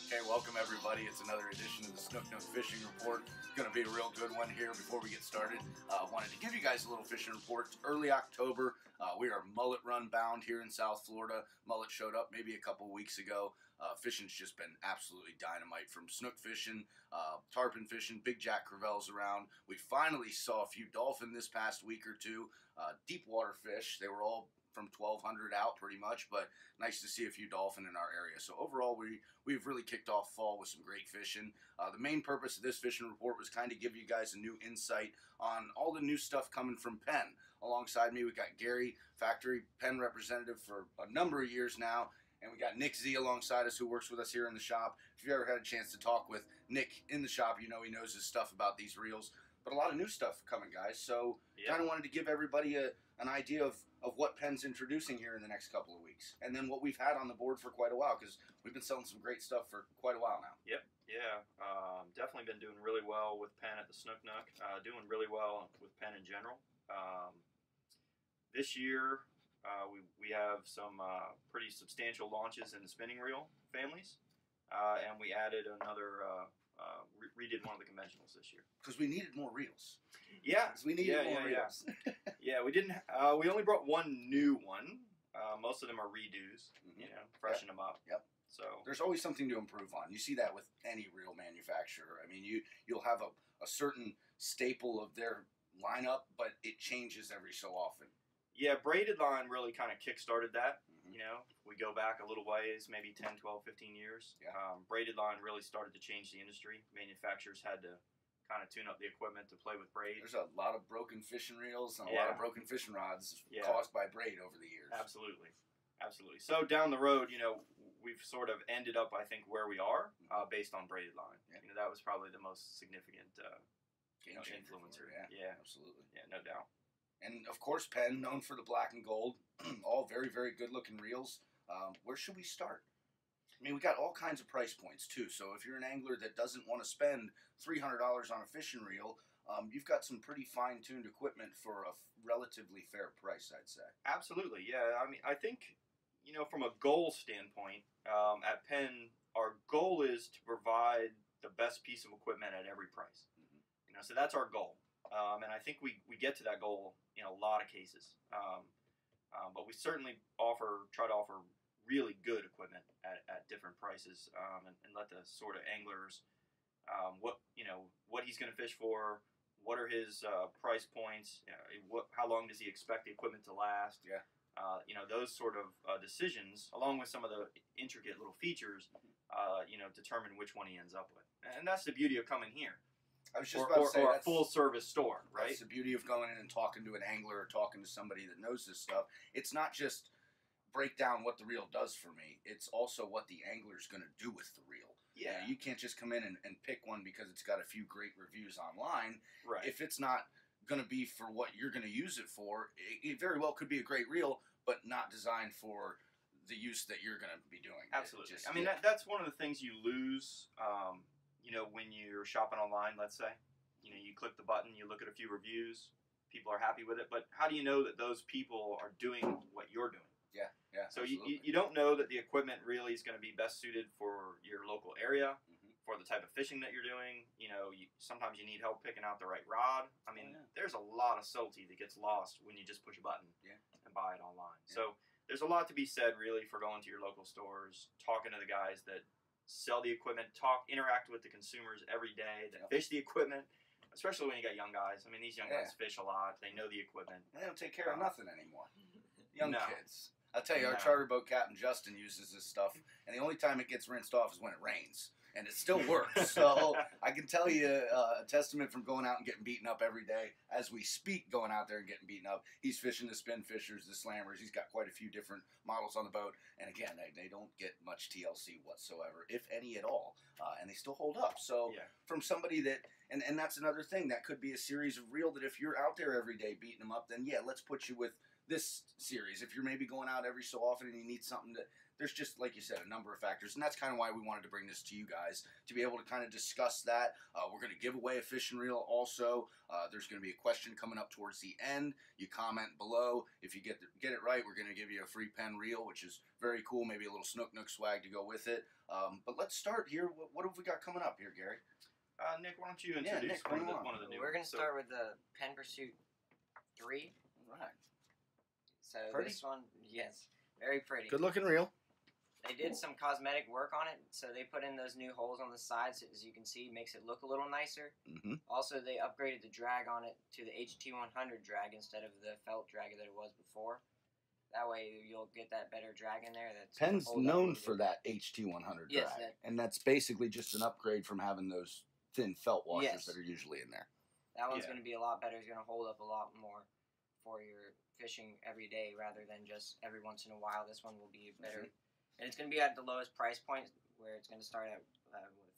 Okay, welcome everybody. It's another edition of the Snook Nook Fishing Report. It's going to be a real good one here. Before we get started, wanted to give you guys a little fishing report. It's early October. We are mullet run bound here in South Florida. Mullet showed up maybe a couple weeks ago. Fishing's just been absolutely dynamite, from snook fishing, tarpon fishing, big jack crevalles around. We finally saw a few dolphin this past week or two. Deep water fish. They were all from 1,200 out pretty much, but nice to see a few dolphin in our area. So overall, we've really kicked off fall with some great fishing. The main purpose of this fishing report was kind of give you guys a new insight on all the new stuff coming from PENN. Alongside me, we got Gary, factory PENN representative for a number of years now, and we got Nick Z alongside us, who works with us here in the shop. If you've ever had a chance to talk with Nick in the shop, you know he knows his stuff about these reels. But a lot of new stuff coming, guys. So kind of wanted to give everybody an idea of what PENN's introducing here in the next couple of weeks. And then what we've had on the board for quite a while, because we've been selling some great stuff for quite a while now. Yep, yeah. Definitely been doing really well with PENN at the Snook Nook. Doing really well with PENN in general. This year, we have some pretty substantial launches in the spinning reel families. And we added another... redid one of the conventionals this year because we needed more reels. Yeah, we needed more reels. Yeah, we didn't. We only brought one new one. Most of them are redos. You know, freshen them up. Yep. So there's always something to improve on. You see that with any reel manufacturer. I mean, you'll have a certain staple of their lineup, but it changes every so often. Yeah, braided line really kind of kick-started that. You know, if we go back a little ways, maybe 10, 12, 15 years. Braided line really started to change the industry. Manufacturers had to kind of tune up the equipment to play with braid. There's a lot of broken fishing reels and a lot of broken fishing rods caused by braid over the years. Absolutely. Absolutely. So down the road, you know, we've sort of ended up, I think, where we are based on braided line. You know, that was probably the most significant influencer. Yeah, absolutely. Yeah, no doubt. And, of course, PENN, known for the black and gold, all very, very good-looking reels. Where should we start? I mean, we got all kinds of price points, too. So if you're an angler that doesn't want to spend $300 on a fishing reel, you've got some pretty fine-tuned equipment for a relatively fair price, I'd say. Absolutely, yeah. I mean, I think, you know, from a goal standpoint, at PENN, our goal is to provide the best piece of equipment at every price. You know, so that's our goal. And I think we get to that goal in a lot of cases. But we certainly try to offer really good equipment at different prices, and let the sort of anglers, what he's going to fish for, what are his price points, how long does he expect the equipment to last. You know, those sort of decisions, along with some of the intricate little features, determine which one he ends up with. And that's the beauty of coming here. I was just about to say, or a full-service store, right? That's the beauty of going in and talking to an angler or talking to somebody that knows this stuff. It's not just break down what the reel does for me. It's also what the angler's going to do with the reel. Yeah. You can't just come in and pick one because it's got a few great reviews online. Right. If it's not going to be for what you're going to use it for, it very well could be a great reel, but not designed for the use that you're going to be doing. Absolutely. I mean, that's one of the things you lose, you know, when you're shopping online, let's say. You know, you click the button, you look at a few reviews, people are happy with it, but how do you know that those people are doing what you're doing? Yeah, so you don't know that the equipment really is going to be best suited for your local area, for the type of fishing that you're doing. You know, sometimes you need help picking out the right rod. I mean, there's a lot of subtlety that gets lost when you just push a button and buy it online. So there's a lot to be said, really, for going to your local stores, talking to the guys that sell the equipment, interact with the consumers every day that fish the equipment, especially when you got young guys. I mean, these young guys fish a lot. They know the equipment. They don't take care of nothing anymore. Young kids. I'll tell you, our charter boat captain, Justin, uses this stuff, and the only time it gets rinsed off is when it rains. And it still works. So I can tell you a testament from going out and getting beaten up every day. As we speak, going out there and getting beaten up. He's fishing the Spinfishers, the Slammers. He's got quite a few different models on the boat. And again, they don't get much TLC whatsoever, if any at all. And they still hold up. So from somebody that, and that's another thing, that could be a series of reel that if you're out there every day beating them up, then let's put you with this series, if you're maybe going out every so often and you need something to, there's just, like you said, a number of factors. And that's kind of why we wanted to bring this to you guys, to be able to kind of discuss that. We're going to give away a fishing reel also. There's going to be a question coming up towards the end. You comment below. If you get it right, we're going to give you a free PENN reel, which is very cool. Maybe a little Snook Nook swag to go with it. But let's start here. What have we got coming up here, Gary? Nick, why don't you introduce one of the new We're going ones? to start with the PENN Pursuit 3. All right. So Pretty? this one, yes, very pretty. Good looking reel. They did some cosmetic work on it, so they put in those new holes on the sides, as you can see, makes it look a little nicer. Mm-hmm. Also, they upgraded the drag on it to the HT100 drag instead of the felt drag that it was before. That way, you'll get that better drag in there. That's PENN's known for that HT100 drag, Yes, and that's basically just an upgrade from having those thin felt washers Yes. that are usually in there. That one's Yeah. going to be a lot better. It's going to hold up a lot more for your fishing every day rather than just every once in a while. This one will be better. And it's going to be at the lowest price point, where it's going to start at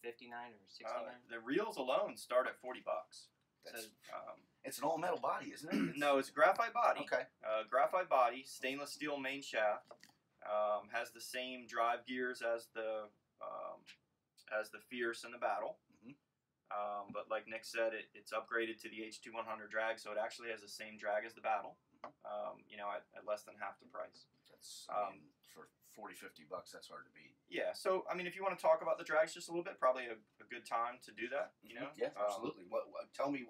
$59 or $69. The reels alone start at $40. That's, Um, it's an all metal body, isn't it? no, it's a graphite body. Okay. Graphite body, stainless steel main shaft. Has the same drive gears as the Fierce and the Battle. Mhm. But like Nick said, it's upgraded to the HT100 drag, so it actually has the same drag as the Battle. At less than half the price. That's for $40-$50, that's hard to beat. Yeah, so I mean, if you want to talk about the drags just a little bit, probably a good time to do that. You know, Yeah, absolutely. Tell me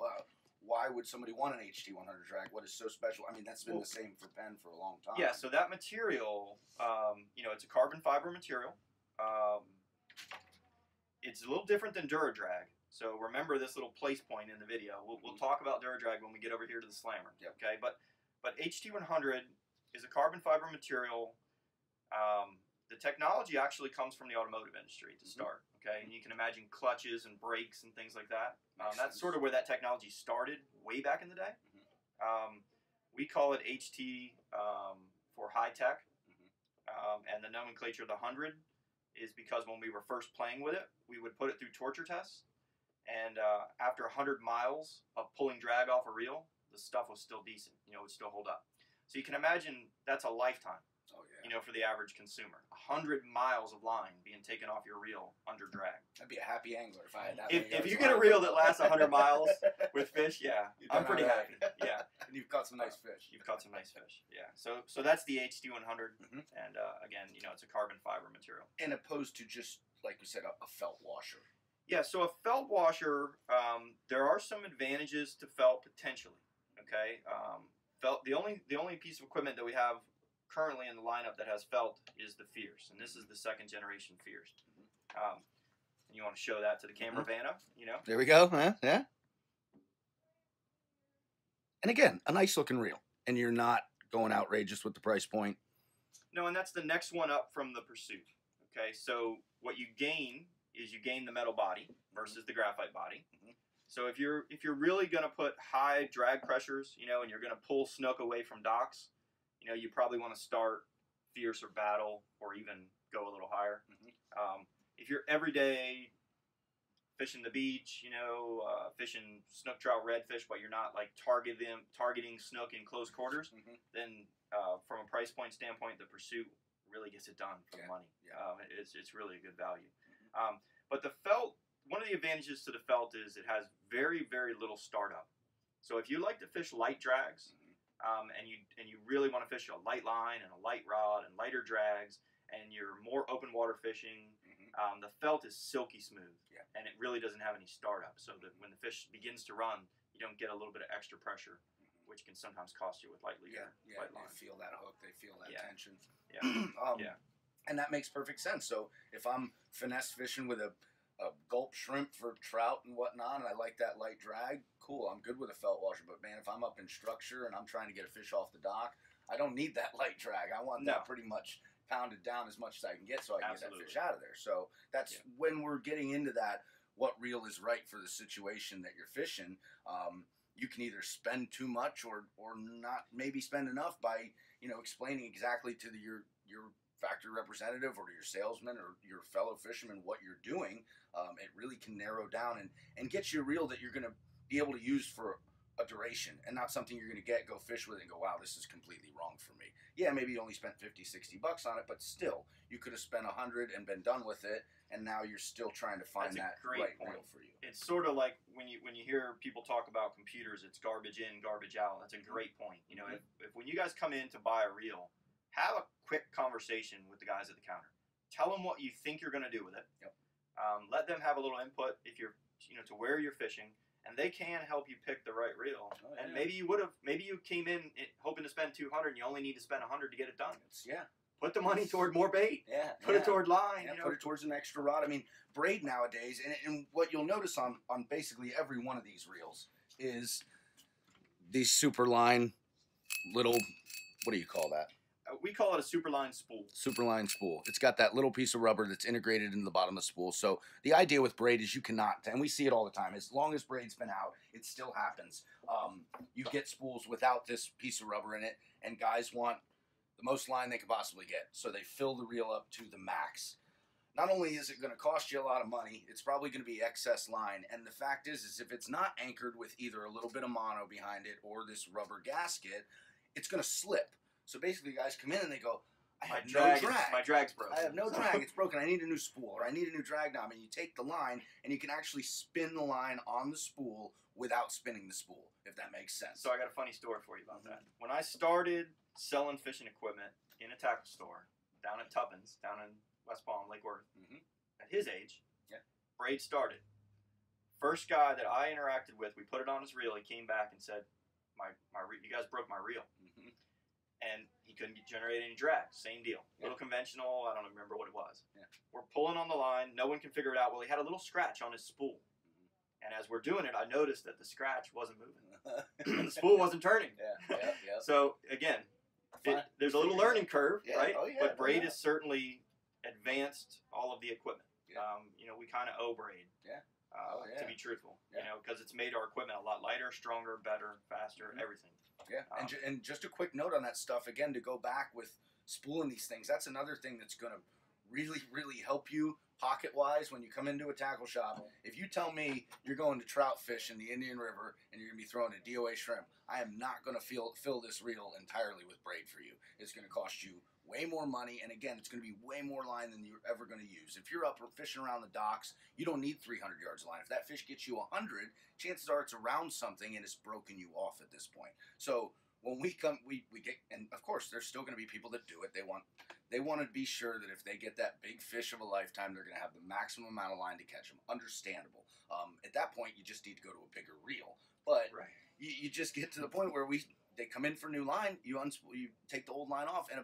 why would somebody want an HT100 drag? What is so special? I mean, that's been the same for PENN for a long time. Yeah, so that material, it's a carbon fiber material. It's a little different than DuraDrag. So remember this little place point in the video. We'll talk about DuraDrag when we get over here to the slammer. Yep. Okay, but HT100 is a carbon fiber material. The technology actually comes from the automotive industry to start. Okay, and you can imagine clutches and brakes and things like that. That's sort of where that technology started way back in the day. We call it HT for high tech, and the nomenclature, the 100, is because when we were first playing with it, we would put it through torture tests, and after 100 miles of pulling drag off a reel, the stuff was still decent. It would still hold up. So you can imagine that's a lifetime. Oh yeah. For the average consumer, 100 miles of line being taken off your reel under drag. I'd be a happy angler if I had that. If you get a reel that lasts 100 miles with fish, yeah, I'm pretty happy. Yeah, and you've caught some nice fish. You've caught some nice fish. Yeah. So that's the HT100, Mhm. and again, it's a carbon fiber material. And opposed to just like you said, a felt washer. Yeah. So a felt washer, there are some advantages to felt potentially. Okay. Felt the only piece of equipment that we have currently in the lineup that has felt is the Fierce, and this is the second generation Fierce. And you want to show that to the camera, Vanna? There we go. Huh? Yeah. And again, a nice looking reel, and you're not going outrageous with the price point. No, and that's the next one up from the Pursuit. Okay, so what you gain is you gain the metal body versus the graphite body. So if you're really going to put high drag pressures, and you're going to pull snook away from docks, you probably want to start Fierce or Battle, or even go a little higher. If you're everyday fishing the beach, fishing snook, trout, redfish, but you're not like targeting snook in close quarters, then from a price point standpoint, the Pursuit really gets it done for the money. It's really a good value. But the felt, one of the advantages to the felt is it has very, very little startup. So if you like to fish light drags, and you really want to fish a light line and a light rod and lighter drags, and you're more open water fishing, the felt is silky smooth, and it really doesn't have any startup. So that when the fish begins to run, you don't get a little bit of extra pressure, which can sometimes cost you with light line. They feel that hook, they feel that tension. And that makes perfect sense. So if I'm finesse fishing with a gulp shrimp for trout and whatnot, and I like that light drag, cool, I'm good with a felt washer. But man, if I'm up in structure and I'm trying to get a fish off the dock, I don't need that light drag. I want that pretty much pounded down as much as I can get, so I can get that fish out of there. So that's when we're getting into that, what reel is right for the situation that you're fishing. You can either spend too much or not maybe spend enough by explaining exactly to your factory representative or to your salesman or your fellow fisherman what you're doing. It really can narrow down and get you a reel that you're going to be able to use for a duration and not something you're going to go fish with and go, wow, this is completely wrong for me. Yeah, maybe you only spent 50, 60 bucks on it, but still, you could have spent 100 and been done with it, and now you're still trying to find that right reel for you. It's sort of like when you hear people talk about computers, it's garbage in, garbage out. That's a great point. You know, if when you guys come in to buy a reel, have a quick conversation with the guys at the counter. Tell them what you think you're going to do with it. Yep. Let them have a little input if you're, to where you're fishing. And they can help you pick the right reel. Oh, yeah. And maybe you came in hoping to spend 200 and you only need to spend 100 to get it done. Put the money toward more bait. Put it toward line. Put it towards an extra rod. I mean, braid nowadays, and what you'll notice on basically every one of these reels is these super line little, what do you call that? We call it a superline spool. Superline spool. It's got that little piece of rubber that's integrated in the bottom of the spool. So the idea with braid is you cannot, and we see it all the time, as long as braid's been out, it still happens. You get spools without this piece of rubber in it, and guys want the most line they could possibly get. So they fill the reel up to the max. Not only is it going to cost you a lot of money, it's probably going to be excess line. And the fact is if it's not anchored with either a little bit of mono behind it or this rubber gasket, it's going to slip. So basically, guys come in and they go, I have no drag. My drag's broken. I have no drag. It's broken. I need a new spool, or I need a new drag knob. And you take the line, and you can actually spin the line on the spool without spinning the spool, if that makes sense. So I got a funny story for you about that. When I started selling fishing equipment in a tackle store down at Tuppence, down in West Palm, Lake Worth, at his age, braid started. First guy that I interacted with, we put it on his reel. He came back and said, you guys broke my reel. And he couldn't generate any drag. Same deal. Little conventional. I don't remember what it was. We're pulling on the line. No one can figure it out. Well, he had a little scratch on his spool. And as we're doing it, I noticed that the scratch wasn't moving. And the spool wasn't turning. So, again, there's a little learning curve, right? But braid has certainly advanced all of the equipment. We kind of owe braid. To be truthful. Because it's made our equipment a lot lighter, stronger, better, faster, everything. And just a quick note on that stuff, again, to go back with spooling these things, that's another thing that's going to really, really help you pocket-wise when you come into a tackle shop. If you tell me you're going to trout fish in the Indian River and you're going to be throwing a DOA shrimp, I am not going to fill this reel entirely with braid for you. It's going to cost you way more money, and again, it's going to be way more line than you're ever going to use. If you're up fishing around the docks, you don't need 300 yards of line. If that fish gets you 100, chances are it's around something and it's broken you off at this point. So when we come, we get, and of course, there's still going to be people that do it. They want to be sure that if they get that big fish of a lifetime, they're going to have the maximum amount of line to catch them. Understandable. At that point, you just need to go to a bigger reel. But you just get to the point where they come in for new line, you take the old line off, and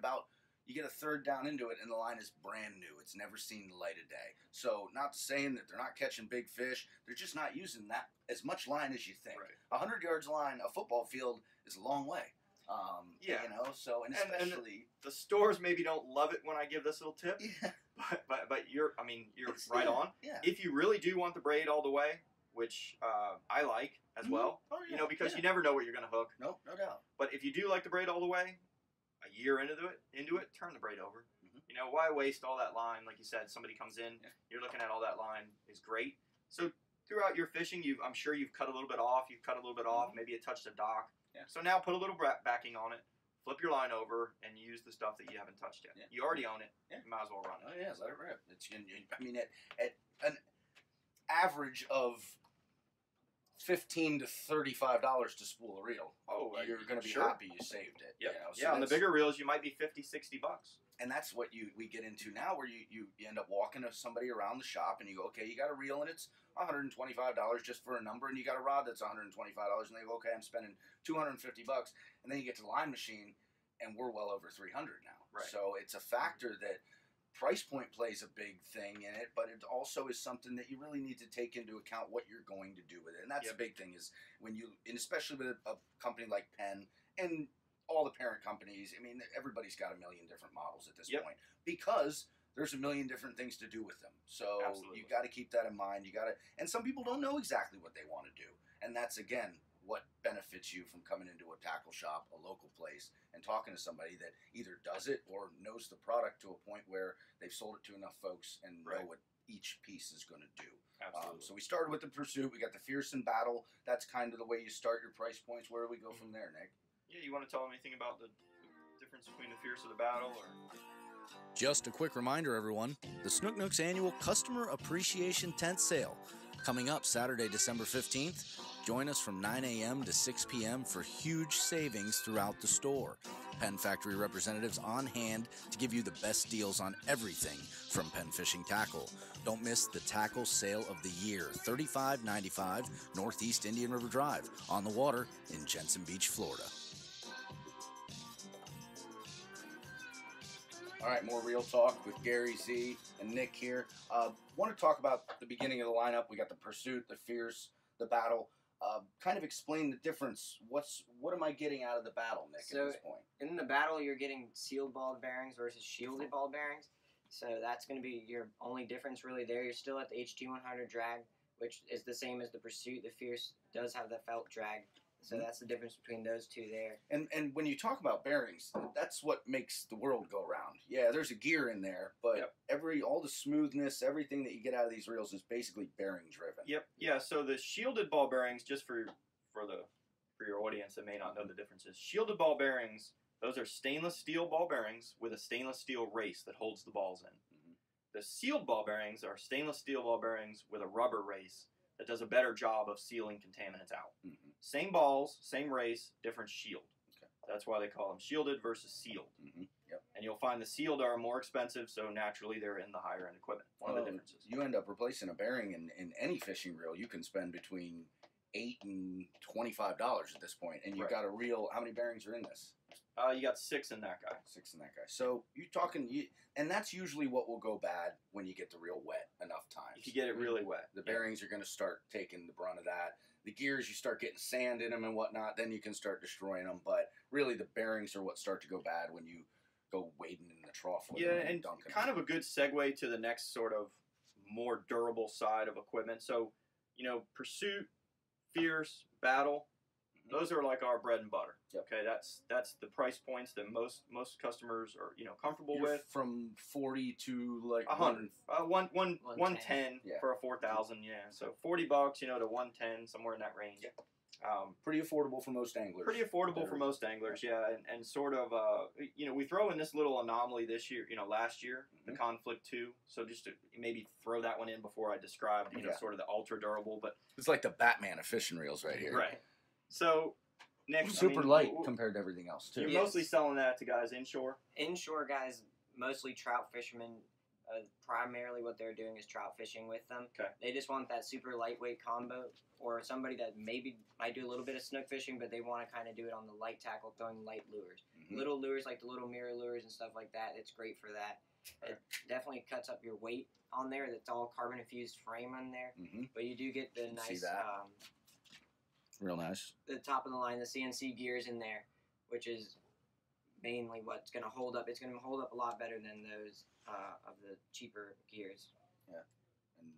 you get a third down into it, and the line is brand new. It's never seen the light of day. So not saying that they're not catching big fish. They're just not using that as much line as you think. 100 yards line, a football field, is a long way. So, and especially... And the stores maybe don't love it when I give this little tip. But you're right on. If you really do want the braid all the way, which I like as well, because you never know what you're going to hook. No doubt. But if you do like the braid all the way, a year into it, turn the braid over. Why waste all that line? Like you said, somebody comes in, you're looking at all that line is great. So throughout your fishing, I'm sure you've cut a little bit off. Maybe it touched a dock. So now put a little backing on it, flip your line over, and use the stuff that you haven't touched yet. You already own it. You might as well run it. Let it rip. At an average of $15 to $35 to spool a reel. You're going to be happy you saved it. On the bigger reels, you might be $50, $60. And that's what we get into now, where you end up walking to somebody around the shop and you go, okay, you got a reel and it's $125 just for a number, and you got a rod that's $125, and they go, okay, I'm spending $250, and then you get to the line machine, and we're well over $300 now. So it's a factor that price point plays a big thing in it, but it also is something that you really need to take into account what you're going to do with it. And that's the big thing is and especially with a company like PENN and all the parent companies, everybody's got a million different models at this point because there's a million different things to do with them. So you got to keep that in mind. And some people don't know exactly what they want to do. And that's, again, what benefits you from coming into a tackle shop, a local place, and talking to somebody that either does it or knows the product to a point where they've sold it to enough folks and know what each piece is going to do. Absolutely. So we started with the Pursuit. We got the Fierce and Battle. That's kind of the way you start your price points. Where do we go from there, Nick? Yeah, you want to tell them anything about the difference between the Fierce and the Battle? Or Just a quick reminder, everyone, the Snook Nook's annual Customer Appreciation Tent Sale coming up Saturday, December 15th. Join us from 9 a.m. to 6 p.m. for huge savings throughout the store. Penn Factory representatives on hand to give you the best deals on everything from Penn Fishing Tackle. Don't miss the tackle sale of the year, $35.95 Northeast Indian River Drive, on the water in Jensen Beach, Florida. All right, more real talk with Gary Z and Nick here. Want to talk about the beginning of the lineup. We got the Pursuit, the Fierce, the Battle. Kind of explain the difference. What am I getting out of the Battle, Nick, at this point? In the Battle, you're getting sealed ball bearings versus shielded ball bearings. So that's going to be your only difference really there. You're still at the HT100 drag, which is the same as the Pursuit. The Fierce does have the felt drag. So that's the difference between those two there. And when you talk about bearings, that's what makes the world go round. Yeah, there's a gear in there, but all the smoothness, everything that you get out of these reels is basically bearing driven. Yep. Yeah. So the shielded ball bearings, just for your audience that may not know the differences, shielded ball bearings, those are stainless steel ball bearings with a stainless steel race that holds the balls in. The sealed ball bearings are stainless steel ball bearings with a rubber race that does a better job of sealing contaminants out. Same balls, same race, different shield. That's why they call them shielded versus sealed. And you'll find the sealed are more expensive, so naturally they're in the higher end equipment. One of the differences. You end up replacing a bearing in any fishing reel. You can spend between $8 and $25 at this point, and you've got a reel. How many bearings are in this? You got 6 in that guy. 6 in that guy. So you're talking, and that's usually what will go bad when you get the reel wet enough times. If you get it really wet. The bearings are going to start taking the brunt of that. The gears, you start getting sand in them and whatnot, then you can start destroying them. But really the bearings are what start to go bad when you go wading in the trough with them and dunking kind them. of a good segue to the next sort of more durable side of equipment. So, Pursuit, Fierce, Battle, those are like our bread and butter. Okay, that's the price points that most customers are comfortable with. From 40 to like 100, 110 for a 4,000. Yeah, so $40 to 110, somewhere in that range. Pretty affordable for most anglers. Pretty affordable for most anglers, yeah, and sort of we throw in this little anomaly this year. Last year the Conflict 2. So just to maybe throw that one in before I described sort of the ultra durable, but it's like the Batman of fishing reels right here. Right. So, Nick, super light compared to everything else too. You're mostly selling that to guys inshore. Inshore guys, mostly trout fishermen. Primarily, what they're doing is trout fishing with them. Okay. They just want that super lightweight combo, or somebody that maybe might do a little bit of snook fishing, but they want to kind of do it on the light tackle, throwing light lures. Little lures like the little mirror lures and stuff like that. It's great for that. It definitely cuts up your weight on there. That's all carbon infused frame on there, but you do get the nice. Real nice. The top of the line, the CNC gears in there, which is mainly what's going to hold up. It's going to hold up a lot better than those of the cheaper gears. Yeah. And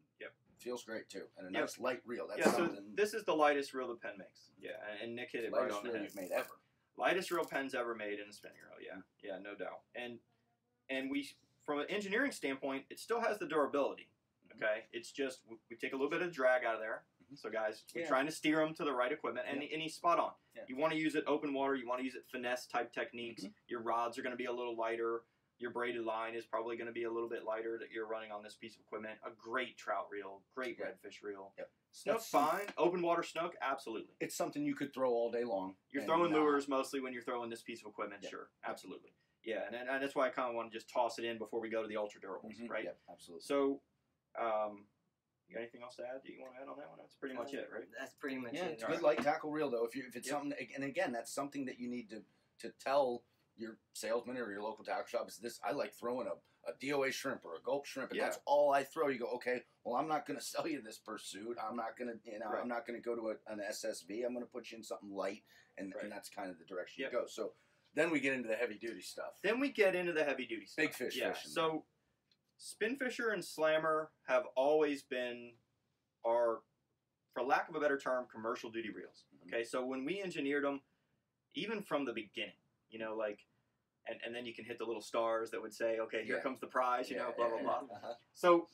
feels great too. And a nice light reel. That's so this is the lightest reel the Penn makes. Yeah, and Nick hit it right on the head. Lightest reel you've made ever. Lightest reel Penn's ever made in a spinning reel. Yeah, no doubt. And we, from an engineering standpoint, it still has the durability. Okay, it's just we take a little bit of drag out of there. So guys, we're trying to steer them to the right equipment, and he's spot on. You want to use it open water, you want to use it finesse type techniques. Your rods are going to be a little lighter. Your braided line is probably going to be a little bit lighter that you're running on this piece of equipment. A great trout reel, great redfish reel. Snook, fine. Open water snook, absolutely. It's something you could throw all day long. You're throwing lures mostly when you're throwing this piece of equipment, sure, absolutely. Yeah, and that's why I kind of want to just toss it in before we go to the ultra durables, right? Yep, absolutely. So, you got anything else to add? Do you want to add on that one? That's pretty much it, right? That's pretty much it. It's a good light tackle reel though. If it's something, and again, that's something that you need to tell your salesman or your local tackle shop. Is this? I like throwing a DOA shrimp or a gulp shrimp, and that's all I throw. You go, okay. Well, I'm not going to sell you this Pursuit. I'm not going to, I'm not going to go to an SSV. I'm going to put you in something light, and that's kind of the direction you go. So then we get into the heavy duty stuff. Big fish fishing. So Spinfisher and Slammer have always been our, for lack of a better term, commercial duty reels. Okay, so when we engineered them, even from the beginning, you know, like, and then you can hit the little stars that would say, okay, here comes the prize, you know, blah, blah, blah. So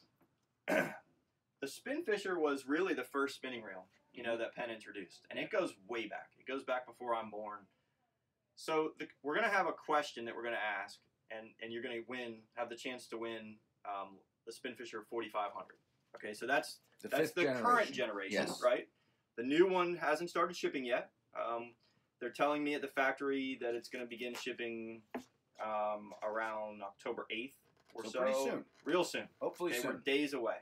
the Spinfisher was really the first spinning reel, you know, that Penn introduced. And it goes way back. It goes back before I'm born. So we're going to have a question that we're going to ask, and you're going to have the chance to win the Spinfisher 4500. Okay, so that's the current generation, right? The new one hasn't started shipping yet. They're telling me at the factory that it's going to begin shipping around October 8th or so. Pretty soon. Real soon. Hopefully soon. We're days away.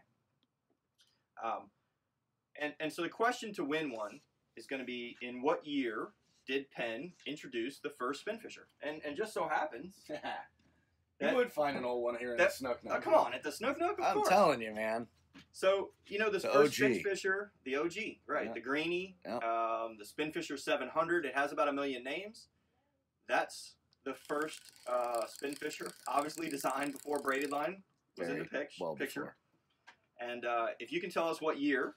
And so the question to win one is going to be, in what year did Penn introduce the first Spinfisher? And just so happens... You would find an old one here in the Snook Nook. Come on, at the Snook Nook, of course. I'm telling you, man. So, you know, the first Spinfisher, the OG, right? Yeah. The Greenie, Yeah. The Spinfisher 700, it has about 1 million names. That's the first Spinfisher, obviously designed before braided line was in the picture. Before. And if you can tell us what year,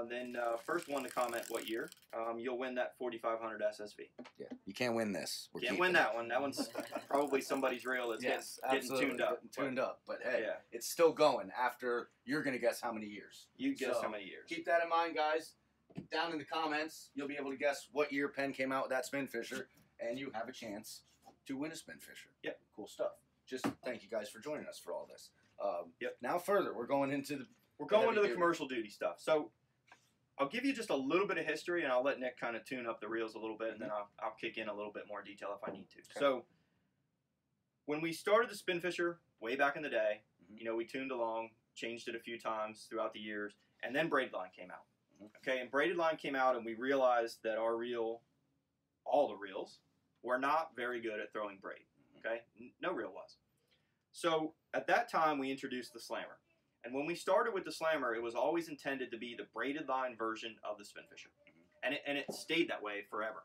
then first one to comment what year, you'll win that 4500 SSV. Yeah, you can't win this. Can't win that one. That one's probably somebody's reel that's getting tuned up. But hey, it's still going after you're going to guess how many years. You guess how many years. Keep that in mind, guys. Down in the comments, you'll be able to guess what year Penn came out with that Spinfisher, and you have a chance to win a Spinfisher. Yep. Cool stuff. Just thank you guys for joining us for all this. Now further, we're going into the commercial duty stuff. So I'll give you just a little bit of history, and I'll let Nick kind of tune up the reels a little bit, and then I'll kick in a little bit more detail if I need to. Okay. So when we started the Spinfisher way back in the day, you know, we tuned along, changed it a few times throughout the years, and then braided line came out. Okay, and braided line came out, and we realized that our reel, all the reels, were not very good at throwing braid. Okay, no reel was. So at that time, we introduced the Slammer. And when we started with the Slammer, it was always intended to be the braided line version of the Spinfisher. And it stayed that way forever.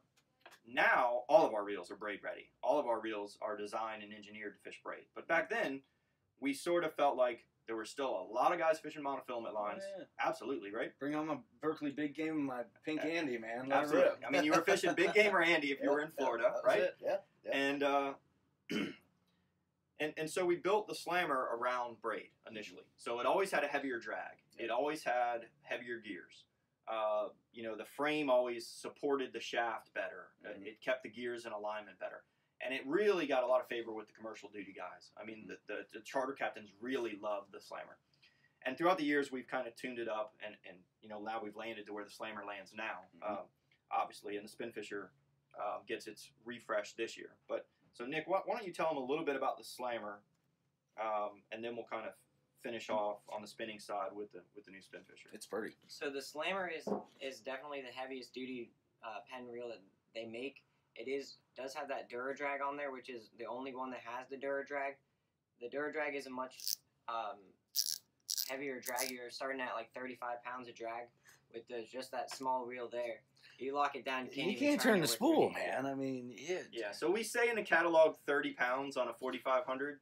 Now, all of our reels are braid ready. All of our reels are designed and engineered to fish braid. But back then, we sort of felt like there were still a lot of guys fishing monofilament lines. Oh, yeah. Absolutely, right? Bring on my Berkeley Big Game and my Pink Andy, man. Absolutely. I mean, you were fishing Big Game or Andy if you were in Florida, right? Yeah. And so we built the Slammer around braid initially. So it always had a heavier drag. It always had heavier gears. You know, the frame always supported the shaft better. It kept the gears in alignment better. And it really got a lot of favor with the commercial duty guys. I mean, the charter captains really loved the Slammer. And throughout the years, we've kind of tuned it up, and you know, now we've landed to where the Slammer lands now, obviously, and the Spinfisher gets its refresh this year. But so, Nick, why don't you tell them a little bit about the Slammer, and then we'll kind of finish off on the spinning side with the new Spinfisher. It's pretty. So the Slammer is definitely the heaviest duty Penn reel that they make. It does have that Dura-Drag on there, which is the only one that has the Dura-Drag. The Dura-Drag is a much heavier drag. You're starting at like 35 pounds of drag with just that small reel there. You lock it down, you can't turn the spool, man. I mean, yeah. So we say in the catalog 30 pounds on a 4500,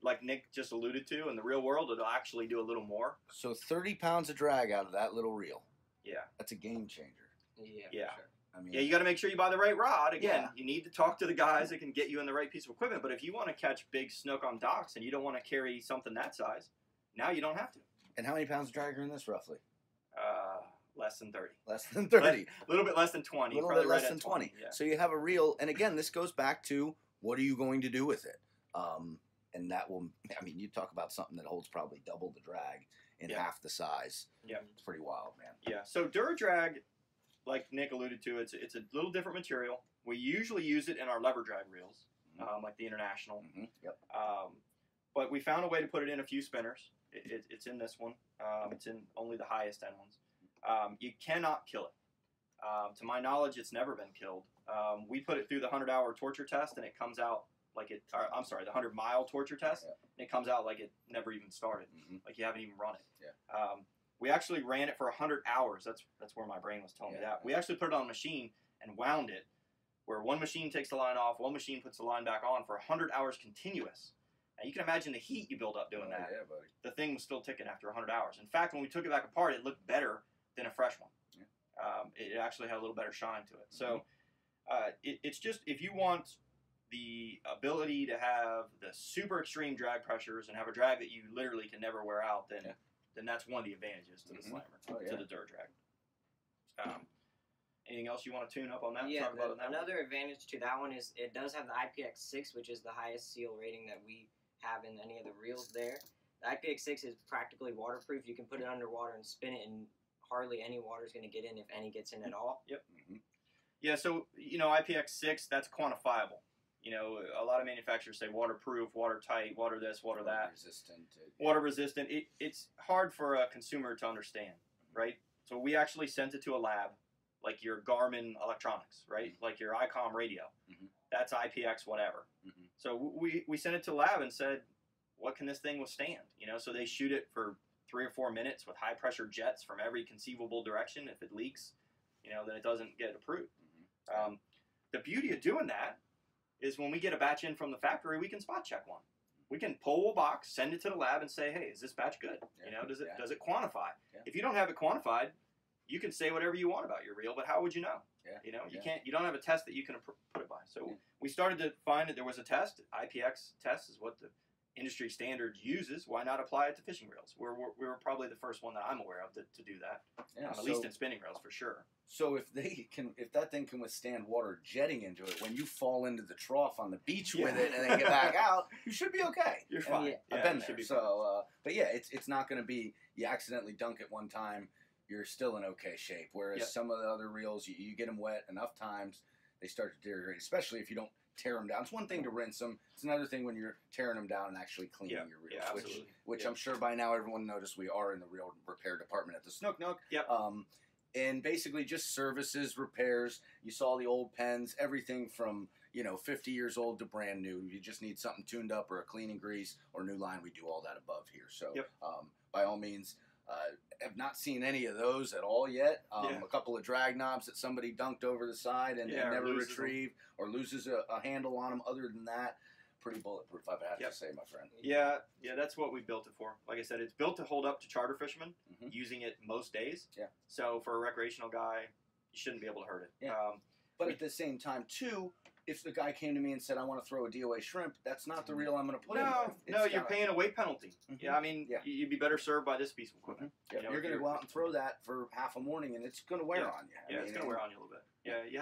like Nick just alluded to. In the real world, it'll actually do a little more. So 30 pounds of drag out of that little reel. Yeah. That's a game changer. Yeah. For sure. I mean, yeah, you got to make sure you buy the right rod. Again, you need to talk to the guys that can get you in the right piece of equipment. But if you want to catch big snook on docks and you don't want to carry something that size, now you don't have to. And how many pounds of drag are in this roughly? Less than 30. Less than 30. A little bit less than 20. A little bit less than 20. Yeah. So you have a reel, and again, this goes back to what are you going to do with it? And that will, I mean, you talk about something that holds probably double the drag in half the size. Yeah. It's pretty wild, man. Yeah. So Dura-Drag, like Nick alluded to, it's a little different material. We usually use it in our lever drag reels, like the International. Yep. But we found a way to put it in a few spinners. It's in this one. It's in only the highest end ones. You cannot kill it. To my knowledge, it's never been killed. We put it through the 100-hour torture test, and it comes out like it. I'm sorry, the 100-mile torture test, and it comes out like it never even started. Like you haven't even run it. Yeah. We actually ran it for 100 hours. That's where my brain was telling me that. We actually put it on a machine and wound it, where one machine takes the line off, one machine puts the line back on for 100 hours continuous. Now you can imagine the heat you build up doing that. Yeah, buddy. The thing was still ticking after 100 hours. In fact, when we took it back apart, it looked better than a fresh one. it actually had a little better shine to it. So it's just, if you want the ability to have the super extreme drag pressures and have a drag that you literally can never wear out, then that's one of the advantages to the slammer, to the dirt drag. Anything else you want to tune up on that? Yeah, Talk about another advantage to that one is it does have the IPX6, which is the highest seal rating that we have in any of the reels there. The IPX6 is practically waterproof. You can put it underwater and spin it, and hardly any water is going to get in, if any gets in at all. Yep. Yeah, so, IPX6, that's quantifiable. A lot of manufacturers say waterproof, watertight, water this, water that. Water resistant. It's hard for a consumer to understand, right? So we actually sent it to a lab, like your Garmin electronics, right? Like your ICOM radio. That's IPX whatever. So we sent it to the lab and said, what can this thing withstand? So they shoot it for 3 or 4 minutes with high pressure jets from every conceivable direction. If it leaks, then it doesn't get approved. The beauty of doing that is when we get a batch in from the factory, we can spot check one. We can pull a box, send it to the lab, and say, hey, is this batch good? Does it quantify? If you don't have it quantified, you can say whatever you want about your reel, but how would you know? You don't have a test that you can put it by. So we started to find that there was a test. IPX test is what the industry standard uses. Why not apply it to fishing reels? We were probably the first one that I'm aware of to do that. At least in spinning reels for sure. So if that thing can withstand water jetting into it, when you fall into the trough on the beach with it and then get back out, you should be okay. You're fine. I've been there. So, but yeah, it's not going to be you accidentally dunk it one time, you're still in okay shape. Whereas some of the other reels, you get them wet enough times, they start to deteriorate, especially if you don't tear them down. It's one thing to rinse them. It's another thing when you're tearing them down and actually cleaning your reels, which I'm sure by now everyone noticed we are in the reel repair department at the Snook Nook. And basically just services, repairs. You saw the old pens, everything from 50 years old to brand new. You just need something tuned up or a cleaning grease or new line. We do all that above here. So by all means, have not seen any of those at all yet. A couple of drag knobs that somebody dunked over the side and never retrieved or loses a handle on them. Other than that, pretty bulletproof, I have to say, my friend. Yeah, that's what we built it for. Like I said, it's built to hold up to charter fishermen using it most days. So for a recreational guy, you shouldn't be able to hurt it. But at the same time, too, if the guy came to me and said, I want to throw a DOA shrimp, that's not the reel I'm going to put in. No, you're paying a weight penalty. You'd be better served by this piece of equipment. You're going to go out and throw that for half a morning, and it's going to wear on you. It's going to wear on you a little bit. You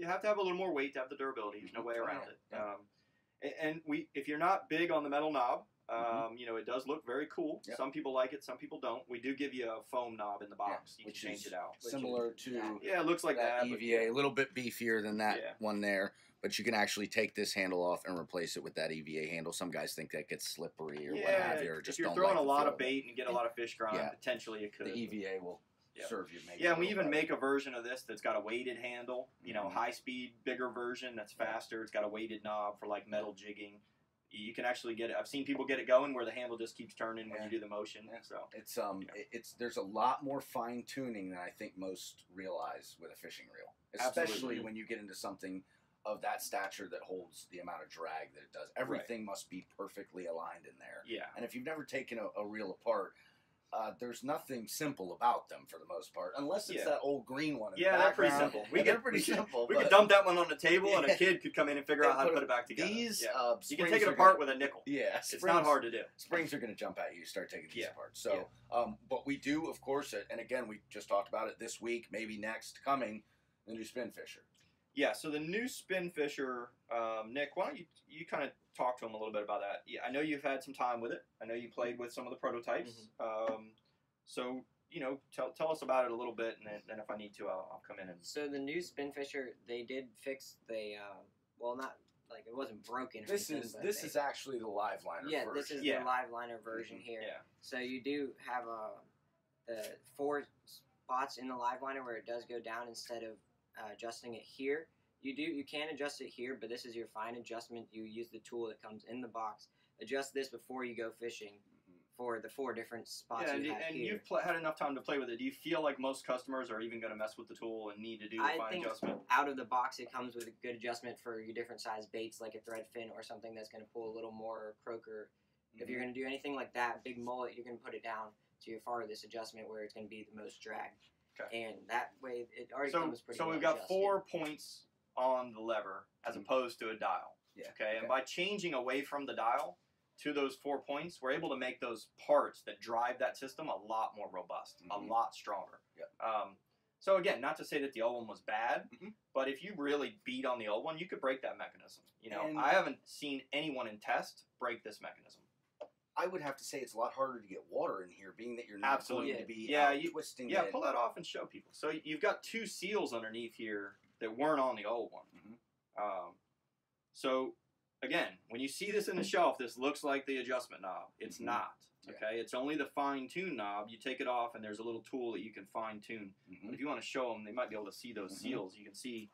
have to have a little more weight to have the durability. There's no way around it. And if you're not big on the metal knob, it does look very cool. Some people like it, some people don't. We do give you a foam knob in the box. You can change it out. Similar to it looks like that EVA, a little bit beefier than that one there. But you can actually take this handle off and replace it with that EVA handle. Some guys think that gets slippery or what have you, or just if you're throwing a lot of bait and you get a lot of fish grind, potentially it could. The EVA will serve you. And we even make a version of this that's got a weighted handle, high speed, bigger version that's faster. It's got a weighted knob for like metal jigging. You can actually get it. I've seen people get it going where the handle just keeps turning when you do the motion. So it's there's a lot more fine tuning than I think most realize with a fishing reel, especially when you get into something of that stature that holds the amount of drag that it does. Everything must be perfectly aligned in there. And if you've never taken a reel apart, there's nothing simple about them for the most part, unless it's that old green one. They're pretty simple. They're pretty simple. We could dump that one on the table, and a kid could come in and figure out how to put it back together. These, you can take it apart with a nickel. It's not hard to do. Springs are going to jump at you. Start taking these apart. So, but we do, of course, and again, we just talked about it this week, maybe next coming, the new Spinfisher. So the new Spinfisher, Nick, why don't you kind of talk to him a little bit about that? I know you've had some time with it. I know you played with some of the prototypes. So, tell us about it a little bit, and then if I need to, I'll come in. So the new Spinfisher, they did fix the, not like it wasn't broken. This is actually the live liner version. This is the live liner version here. So you do have the 4 spots in the live liner where it does go down instead of adjusting it here. You can adjust it here, but this is your fine adjustment. You use the tool that comes in the box. Adjust this before you go fishing for the 4 different spots you have here. You've had enough time to play with it. Do you feel like most customers are even going to mess with the tool and need to do the fine adjustment? Out of the box, it comes with a good adjustment for your different size baits, like a threadfin or something that's going to pull a little more croaker. If you're going to do anything like that, big mullet, you're going to put it down to your farthest adjustment where it's going to be the most drag. Okay. And that way, it already So, comes pretty so well we've got adjusted. 4 points on the lever as opposed to a dial. Yeah. Okay. And by changing away from the dial to those 4 points, we're able to make those parts that drive that system a lot more robust, a lot stronger. Yep. So again, not to say that the old one was bad, but if you really beat on the old one, you could break that mechanism. You know, And I haven't seen anyone in test break this mechanism. I would have to say it's a lot harder to get water in here, being that you're not Absolutely. going to be twisting Yeah, it. pull that off and show people. So you've got 2 seals underneath here that weren't on the old one. So again, when you see this in the shelf, this looks like the adjustment knob. It's not. Okay, it's only the fine-tune knob. You take it off, and there's a little tool that you can fine-tune. But if you want to show them, they might be able to see those seals. You can see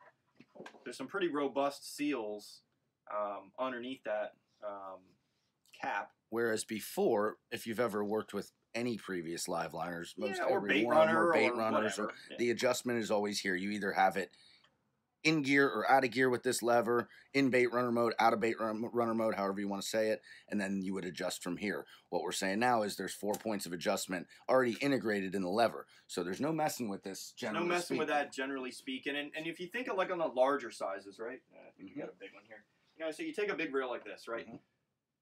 there's some pretty robust seals underneath that cap. Whereas before, if you've ever worked with any previous live liners, most or every bait one of them, runner or bait or runners, whatever. or the adjustment is always here. You either have it in gear or out of gear with this lever, in bait runner mode, out of bait runner mode, however you want to say it, and then you would adjust from here. What we're saying now is there's 4 points of adjustment already integrated in the lever, so there's no messing with this. Generally No messing speaking. with that, generally speaking. And if you think of like on the larger sizes, right? I think we got a big one here. You know, so you take a big reel like this, right?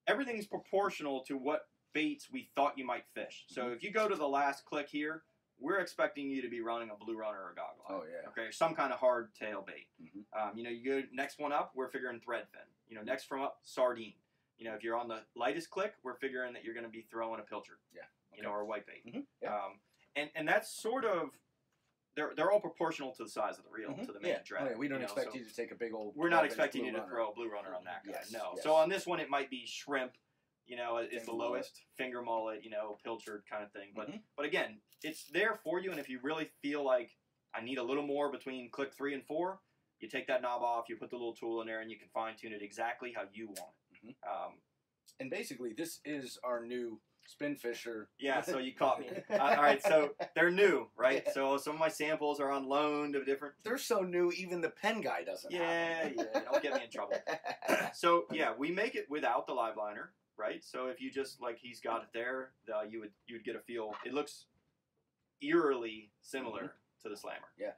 Everything's proportional to what baits we thought you might fish. So if you go to the last click here, we're expecting you to be running a blue runner or a goggle eye. Oh, yeah. Okay, some kind of hard tail bait. You know, you go next one up, we're figuring threadfin. You know, next from up, sardine. You know, if you're on the lightest click, we're figuring that you're going to be throwing a pilchard. Yeah. You know, or a white bait. Yeah. And that's sort of, they're all proportional to the size of the reel, to the main drag. Oh, yeah. We don't you know, expect so you to take a big old. we're not 12-inch expecting blue you to runner. throw a blue runner on that guy. Yes, No. yes. So on this one, it might be shrimp. You know, it's Finger the mullet. lowest finger mullet. You know, pilchard kind of thing. But again, it's there for you. And if you really feel like I need a little more between click 3 and 4, you take that knob off. You put the little tool in there, and you can fine tune it exactly how you want it. And basically, this is our new Spinfisher. Yeah, so you caught me. All right, so they're new, right? So some of my samples are on loan to different. They're so new, even the pen guy doesn't have them. Don't get me in trouble. So yeah, we make it without the live liner, right? So if you just like he's got it there, you would get a feel. It looks eerily similar to the slammer. Yeah,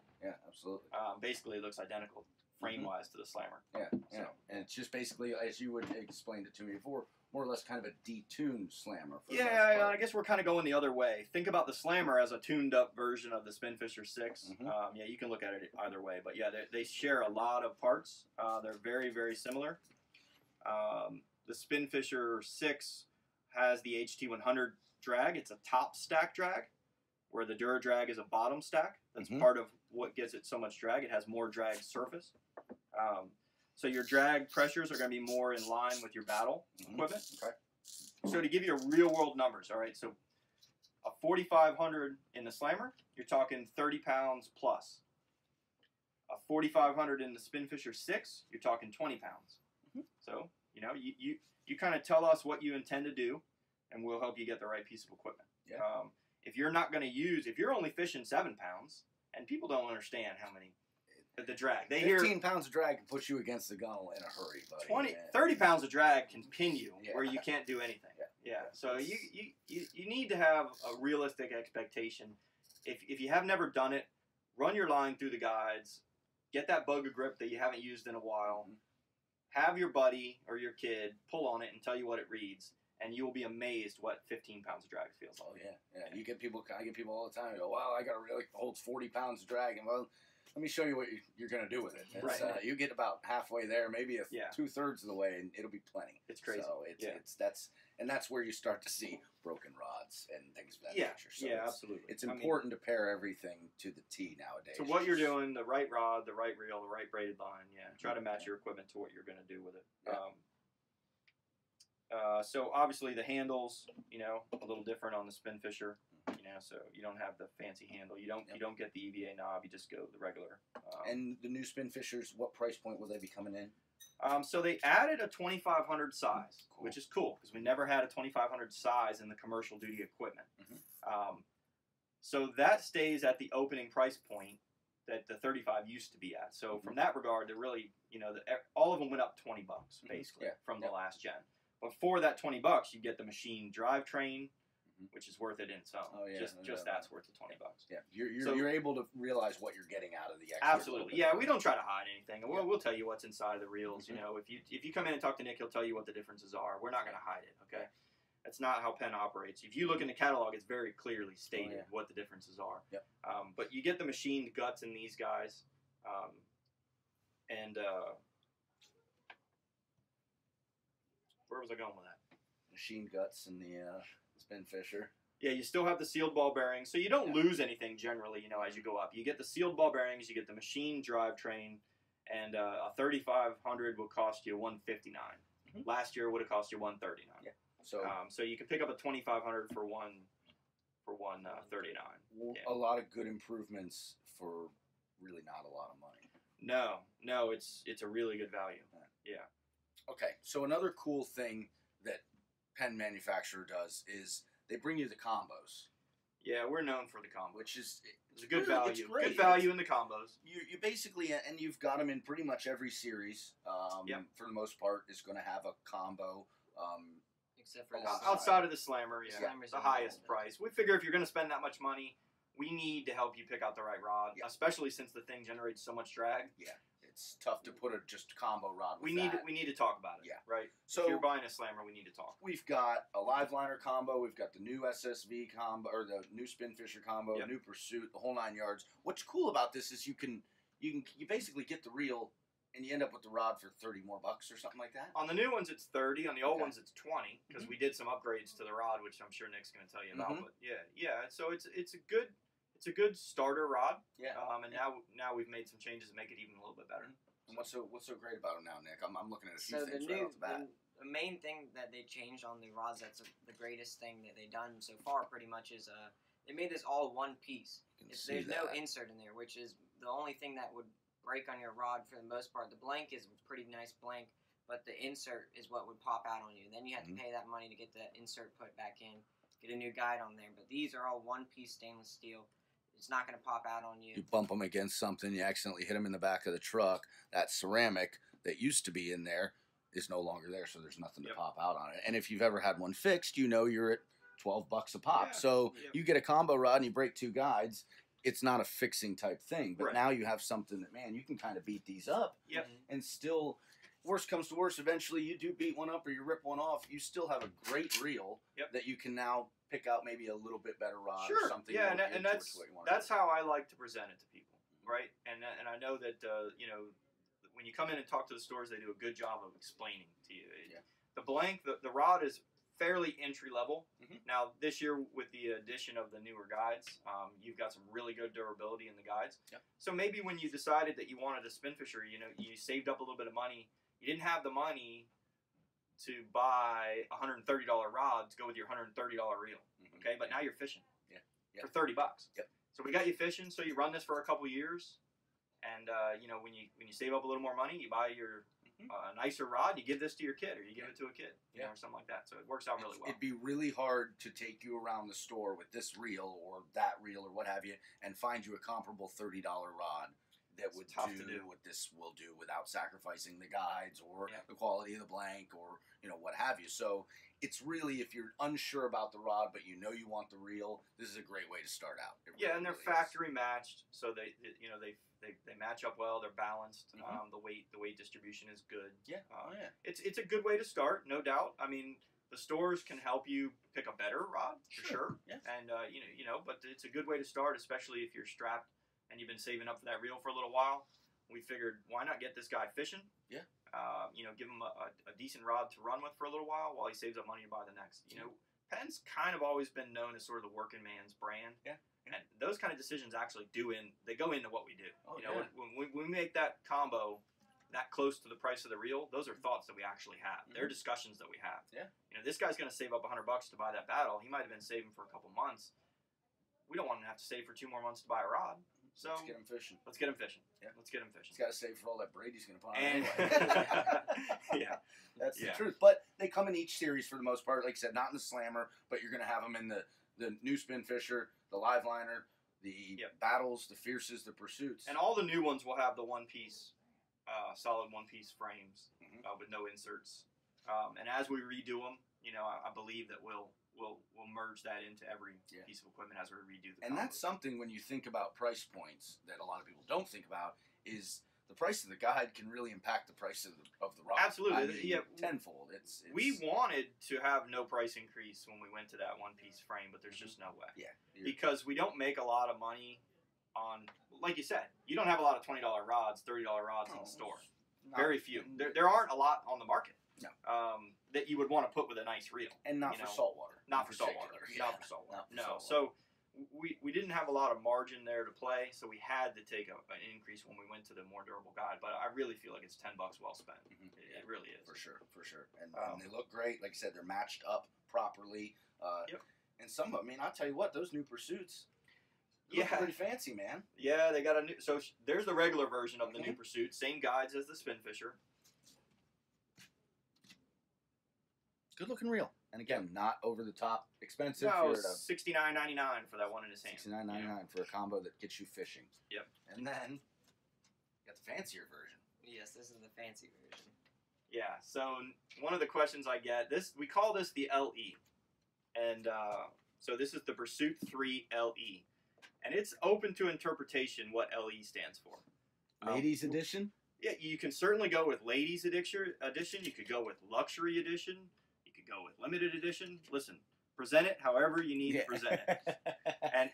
absolutely. Basically, it looks identical frame-wise to the slammer. Yeah. So. And it's just basically, as you would explained it to me before, more or less kind of a detuned slammer. For the most Yeah, part. I guess we're kind of going the other way. Think about the slammer as a tuned-up version of the Spinfisher 6. Yeah, you can look at it either way. But yeah, they share a lot of parts. They're very, very similar. The Spinfisher 6 has the HT100 drag. It's a top stack drag, where the Dura drag is a bottom stack. That's part of what gives it so much drag. It has more drag surface. So your drag pressures are going to be more in line with your battle equipment. Okay. So to give you real world numbers, all right, so a 4500 in the slammer, you're talking 30 pounds plus. A 4500 in the Spinfisher 6, you're talking 20 pounds. So, you know, you kind of tell us what you intend to do, and we'll help you get the right piece of equipment. Yeah. If you're not going to use, if you're only fishing 7 pounds, and people don't understand how many, the drag. They 15 pounds of drag can put you against the gunnel in a hurry, buddy. 30 pounds of drag can pin you where you can't do anything. Yeah. So you need to have a realistic expectation. If you have never done it, run your line through the guides, get that bugger grip that you haven't used in a while, have your buddy or your kid pull on it and tell you what it reads, and you will be amazed what 15 pounds of drag feels like. Oh yeah. You get people. I get people all the time. Go, wow, I got a reel that holds 40 pounds of drag, and well, let me show you what you're going to do with it. It's, you get about halfway there, maybe 2/3 of the way, and it'll be plenty. It's crazy. So that's where you start to see broken rods and things of that nature. So absolutely. It's important to pair everything to the T nowadays. So what you're doing, the right rod, the right reel, the right braided line. Yeah, try to match your equipment to what you're going to do with it. Yeah. So obviously the handles, you know, a little different on the Spinfisher. You know, so you don't have the fancy handle. You don't get the EVA knob. You just go the regular. And the new Spinfishers, what price point will they be coming in? So they added a 2500 size, which is cool because we never had a 2500 size in the commercial duty equipment. So that stays at the opening price point that the 35 used to be at. So from that regard, they're really, you know, all of them went up $20 basically from the last gen. But for that $20, you get the machine drivetrain, which is worth it in its own. Oh, yeah, just that's worth the $20. Yeah, you're able to realize what you're getting out of the extra. Absolutely. Yeah, we don't try to hide anything. We'll tell you what's inside of the reels. You know, if you come in and talk to Nick, he'll tell you what the differences are. We're not going to hide it. Okay. That's not how PENN operates. If you look in the catalog, it's very clearly stated what the differences are. Yep. But you get the machined guts in these guys, where was I going with that? Machined guts in the Spinfisher. Yeah, you still have the sealed ball bearings, so you don't lose anything generally. You know, as you go up, you get the sealed ball bearings, you get the machined drivetrain, and a 3500 will cost you $159. Last year it would have cost you $139. Yeah. So you can pick up a 2500 for $139. A lot of good improvements for really not a lot of money. No, it's a really good value. Yeah. Okay, so another cool thing that PENN manufacturer does is they bring you the combos. Yeah, we're known for the combos, which is it's a good value. It's great. Good value in the combos. You basically, and you've got them in pretty much every series. For the most part, is going to have a combo. Except for outside of the Slammer, Slammer's the highest price. We figure if you're going to spend that much money, we need to help you pick out the right rod, especially since the thing generates so much drag. Yeah, it's tough to put a just combo rod. We need to talk about it. Yeah, right. So if you're buying a Slammer, we need to talk. We've got a live liner combo. We've got the new SSV combo or the new Spinfisher combo, new Pursuit, the whole 9 yards. What's cool about this is you basically get the reel. And you end up with the rod for $30 more or something like that. On the new ones, it's 30. On the old ones, it's 20 because we did some upgrades to the rod, which I'm sure Nick's going to tell you about. But yeah. So it's a good starter rod. Yeah. And now we've made some changes to make it even a little bit better. And what's so great about it now, Nick? I'm looking at a few so things right off the bat. The main thing that they changed on the rods, that's the greatest thing that they've done so far, pretty much, is they made this all one piece. There's no insert in there, which is the only thing that would break on your rod for the most part. The blank is a pretty nice blank, but the insert is what would pop out on you. Then you have to pay that money to get the insert put back in, get a new guide on there. But these are all one-piece stainless steel. It's not going to pop out on you. You bump them against something, you accidentally hit them in the back of the truck. That ceramic that used to be in there is no longer there, so there's nothing to pop out on it. And if you've ever had one fixed, you know you're at $12 a pop. Yeah. So you get a combo rod and you break 2 guides. It's not a fixing type thing, but now you have something that, man, you can kind of beat these up and still, worst comes to worst, eventually you do beat one up or you rip one off, you still have a great reel that you can now pick out maybe a little bit better rod or something. Yeah, and that's how I like to present it to people, right? And I know that, when you come in and talk to the stores, they do a good job of explaining to you. The blank, the rod is fairly entry level. Now this year with the addition of the newer guides, you've got some really good durability in the guides. So maybe when you decided that you wanted a Spinfisher, you saved up a little bit of money. You didn't have the money to buy a $130 rod to go with your $130 reel. Okay, but now you're fishing for $30. So we got you fishing. So you run this for a couple years, and when you save up a little more money, you buy your nicer rod, you give this to your kid, or you give it to a kid, or something like that. So it works out really well. It'd be really hard to take you around the store with this reel or that reel or what have you, and find you a comparable $30 rod that would do what this will do without sacrificing the guides or the quality of the blank or what have you. So it's really, if you're unsure about the rod but you want the reel, this is a great way to start out. And they're factory matched, so they match up well. They're balanced. The weight distribution is good. It's a good way to start, no doubt. I mean, the stores can help you pick a better rod for sure. And but it's a good way to start, especially if you're strapped and you've been saving up for that reel for a little while. We figured, why not get this guy fishing? Give him a decent rod to run with for a little while he saves up money to buy the next. PENN's kind of always been known as sort of the working man's brand. And those kind of decisions actually they go into what we do. When we make that combo that close to the price of the reel, those are thoughts that we actually have. They're discussions that we have. This guy's going to save up $100 to buy that battle. He might have been saving for a couple months. We don't want him to have to save for 2 more months to buy a rod. So let's get him fishing. Let's get him fishing. Let's get him fishing. He's got to save for all that Brady's going to put on anyway. That's the truth. But they come in each series for the most part. Like I said, not in the Slammer, but you're going to have them in the new Spinfisher, the live liner, the battles, the fierces, the pursuits. And all the new ones will have the one-piece, solid one-piece frames with no inserts. And as we redo them, I believe that we'll merge that into every piece of equipment as we redo the And combos. that's something when you think about price points that a lot of people don't think about is the price of the guide can really impact the price of the rod. Absolutely. Tenfold. We wanted to have no price increase when we went to that one-piece frame, but there's just no way. Yeah. Because we don't make a lot of money on, like you said, you don't have a lot of $20 rods, $30 rods in the store. Very few. There aren't a lot on the market. No. That you would want to put with a nice reel. And not for saltwater. Not for saltwater. Not for saltwater. No. So we didn't have a lot of margin there to play, so we had to take an increase when we went to the more durable guide. But I really feel like it's $10 well spent. It really is. For sure. And they look great. Like I said, they're matched up properly. And some, I'll tell you what, those new Pursuits look pretty fancy, man. Yeah, they got a new. So there's the regular version of the new Pursuit, same guides as the Spinfisher. Good looking reel, and again, not over the top expensive. No, $69.99 for that one in his hand. $69.99 for a combo that gets you fishing. Yep. And then you got the fancier version. Yes, this is the fancy version. Yeah. So one of the questions I get, we call this the LE, and so this is the Pursuit 3 LE, and it's open to interpretation what LE stands for. Ladies edition. Yeah, you can certainly go with ladies edition. You could go with luxury edition. Go with limited edition. Listen, present it however you need to present it.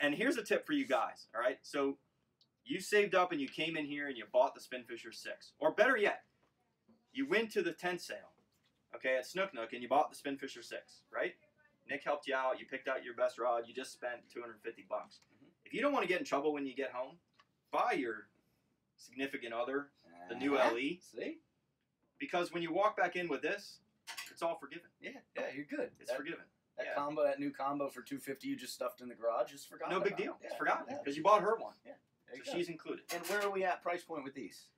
And here's a tip for you guys, all right? So you saved up and you came in here and you bought the Spinfisher 6. Or better yet, you went to the tent sale, okay, at Snook Nook, and you bought the Spinfisher 6, right? Nick helped you out. You picked out your best rod. You just spent $250. If you don't want to get in trouble when you get home, buy your significant other the new LE. See? Because when you walk back in with this, it's all forgiven. Yeah, you're good. It's forgiven. That new combo for $250 you just stuffed in the garage, just forgot. No big deal. It's forgotten because you bought her one. Yeah, so she's included. And where are we at price point with these?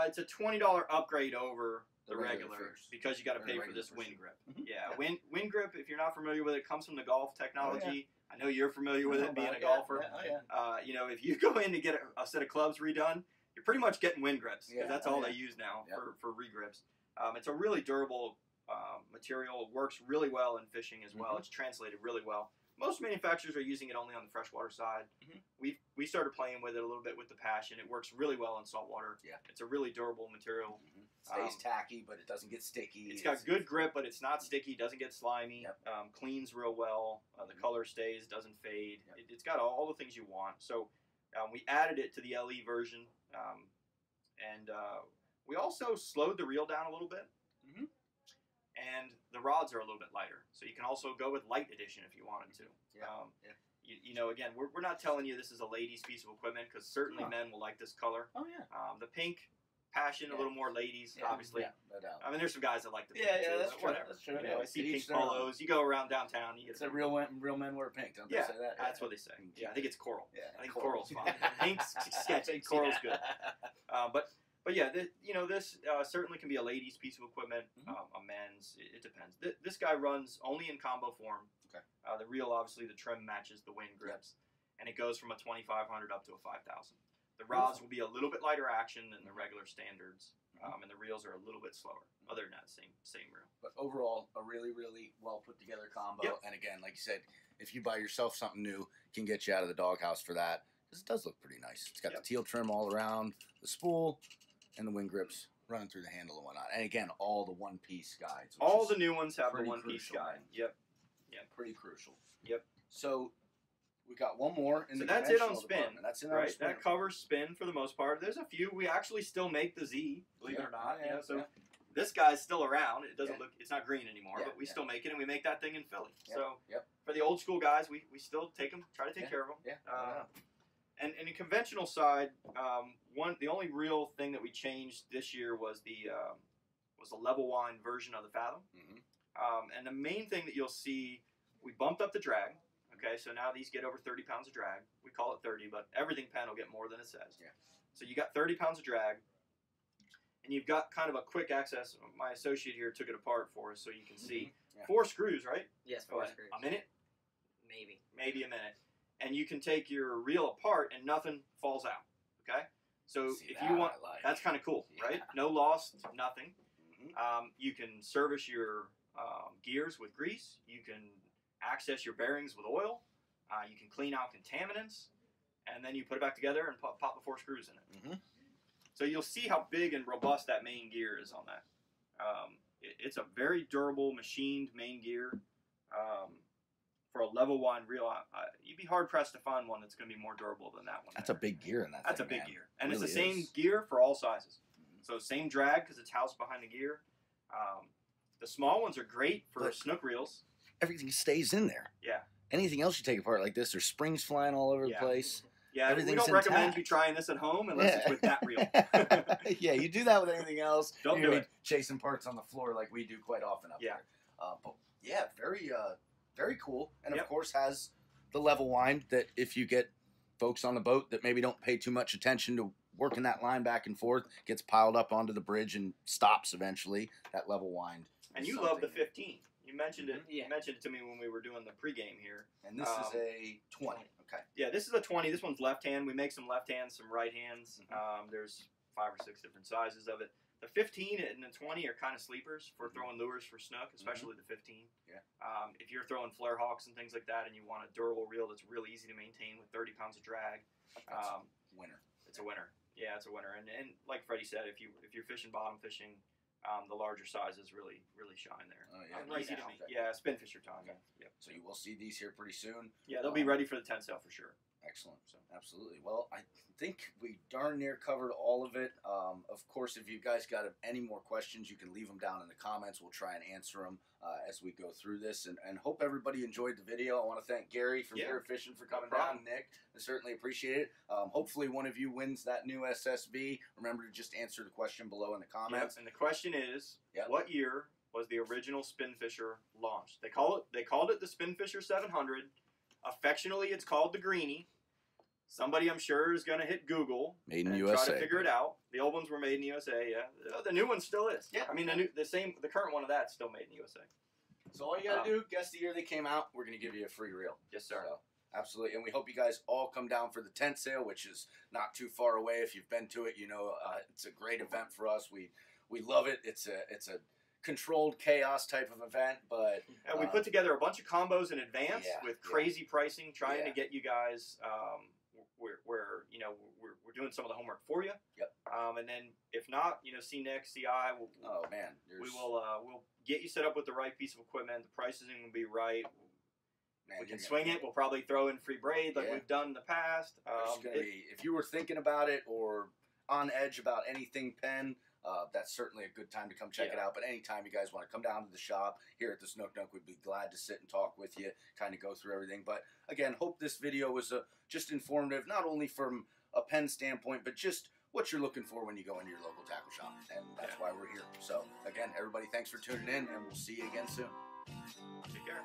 It's a $20 upgrade over the regular because you got to pay for this wind grip. Yeah, wind grip. If you're not familiar with it, comes from the golf technology. I know you're familiar with it, being a golfer. If you go in to get a set of clubs redone, you're pretty much getting wind grips because that's all they use now for regrips. It's a really durable material. It works really well in fishing as well. It's translated really well. Most manufacturers are using it only on the freshwater side. We started playing with it a little bit with the Passion. It works really well in saltwater. Yeah, it's a really durable material. Stays tacky, but it doesn't get sticky. It's got good grip, but it's not sticky. Doesn't get slimy. Cleans real well. The color stays. Doesn't fade. It's got all the things you want. So we added it to the LE version, and we also slowed the reel down a little bit. And the rods are a little bit lighter, so you can also go with light edition if you wanted to. Again, we're not telling you this is a ladies' piece of equipment because certainly men will like this color. Oh yeah. The pink Passion, a little more ladies, obviously. Yeah, no doubt. There's some guys that like the pink too. That's true. Whatever. That's true. I see pink polos. You go around downtown, you get it's a real men wear pink. Don't they say that? That's what they say. Yeah, I think it's coral. Yeah, I think coral's fine. Pink's sketchy. Coral's good. But yeah, this certainly can be a ladies' piece of equipment, a men's. It depends. This guy runs only in combo form. Okay. The reel, obviously, the trim matches the wind grips, and it goes from a 2,500 up to a 5,000. The rods will be a little bit lighter action than the regular standards, and the reels are a little bit slower. Other than that, same reel. But overall, a really, really well put together combo. And again, like you said, if you buy yourself something new, it can get you out of the doghouse for that. Because it does look pretty nice. It's got the teal trim all around, the spool, and the wind grips running through the handle and whatnot. And again, all the one-piece guides. All the new ones have the one-piece guide. Yep. Pretty crucial. Yep. So we got one more in the that's it on spin. Department. That's it on spin. That covers spin for the most part. There's a few. We actually still make the Z, believe it or not. This guy's still around. It doesn't look. It's not green anymore, but we still make it, and we make that thing in Philly. So for the old school guys, we still take them, try to take care of them. And in the conventional side, the only real thing that we changed this year was the level wind version of the Fathom. And the main thing that you'll see, we bumped up the drag. Okay, so now these get over 30 pounds of drag. We call it 30, but everything PENN will get more than it says. So you got 30 pounds of drag, and you've got kind of a quick access. My associate here took it apart for us so you can see. 4 screws, right? Yes, 4 screws. A minute? Maybe a minute. And you can take your reel apart and nothing falls out. Okay? So if you want, that's kind of cool, right? No loss, nothing. You can service your gears with grease. You can access your bearings with oil. You can clean out contaminants, and then you put it back together and pop the 4 screws in it. Mm-hmm. So you'll see how big and robust that main gear is on that. It's a very durable machined main gear. For a level 1 reel, you'd be hard pressed to find one that's going to be more durable than that one. That's a big gear in that. That's thing, a big man. gear, and It it's really the same is. gear for all sizes. So same drag because it's housed behind the gear. The small ones are great for But snook reels. Everything stays in there. Yeah. Anything else you take apart like this, there's springs flying all over the Yeah. place. Yeah, we Everything's don't recommend intact. you trying this at home unless it's with that reel. Yeah, you do that with anything else. Don't you're do gonna it. be chasing parts on the floor like we do quite often up Yeah. there. But yeah, very cool. And Yep. of course has the level wind that if you get folks on the boat that maybe don't pay too much attention to working that line back and forth, gets piled up onto the bridge and stops eventually. That level wind. And is you love the something. 15. You mentioned it. Yeah. You mentioned it to me when we were doing the pregame here. And this is a 20. Okay. Yeah, this is a 20. This one's left hand. We make some left hands, some right hands. There's 5 or 6 different sizes of it. The 15 and the 20 are kind of sleepers for throwing lures for snook, especially the 15. Yeah. If you're throwing flare hawks and things like that, and you want a durable reel that's really easy to maintain with 30 pounds of drag, Winner. it's a winner. Yeah, it's a winner. And like Freddie said, if you're fishing bottom fishing, the larger sizes really shine there. Oh, yeah. Right Easy now. to make. Yeah, Spinfisher time. Okay. Yep. So you will see these here pretty soon. Yeah, they'll be ready for the tent sale for sure. Excellent. So absolutely. Well, I think we darn near covered all of it. Of course, if you guys got any more questions, you can leave them down in the comments. We'll try and answer them as we go through this. And hope everybody enjoyed the video. I want to thank Gary from Here Fishing for coming down. Nick, I certainly appreciate it. Hopefully one of you wins that new SSV. Remember to just answer the question below in the comments. Yep. And the question is, what year was the original Spinfisher launched? They called it the Spinfisher 700. Affectionately, it's called the Greenie. Somebody, I'm sure, is going to hit Google Made in and USA. try to figure it out. The old ones were made in USA. Yeah, the new one still is. Yeah. I mean, the current one of that's still made in USA. So all you got to do, guess the year they came out. We're going to give you a free reel. Yes, sir. So, absolutely. And we hope you guys all come down for the tent sale, which is not too far away. If you've been to it, you know it's a great event for us. We love it. It's a controlled chaos type of event, but we put together a bunch of combos in advance with crazy pricing, trying to get you guys we're doing some of the homework for you. Yep. And then if not, see Nick, see I. We'll get you set up with the right piece of equipment. The pricing will be right. Man, we can swing it. We'll probably throw in free braid like we've done in the past. If you were thinking about it or on edge about anything Penn, that's certainly a good time to come check it out. But anytime you guys want to come down to the shop here at the Snook Nook, we'd be glad to sit and talk with you, kind of go through everything. But again, hope this video was just informative, not only from a Penn standpoint, but just what you're looking for when you go into your local tackle shop. And that's why we're here. So again, everybody, thanks for tuning in, and we'll see you again soon. Take care.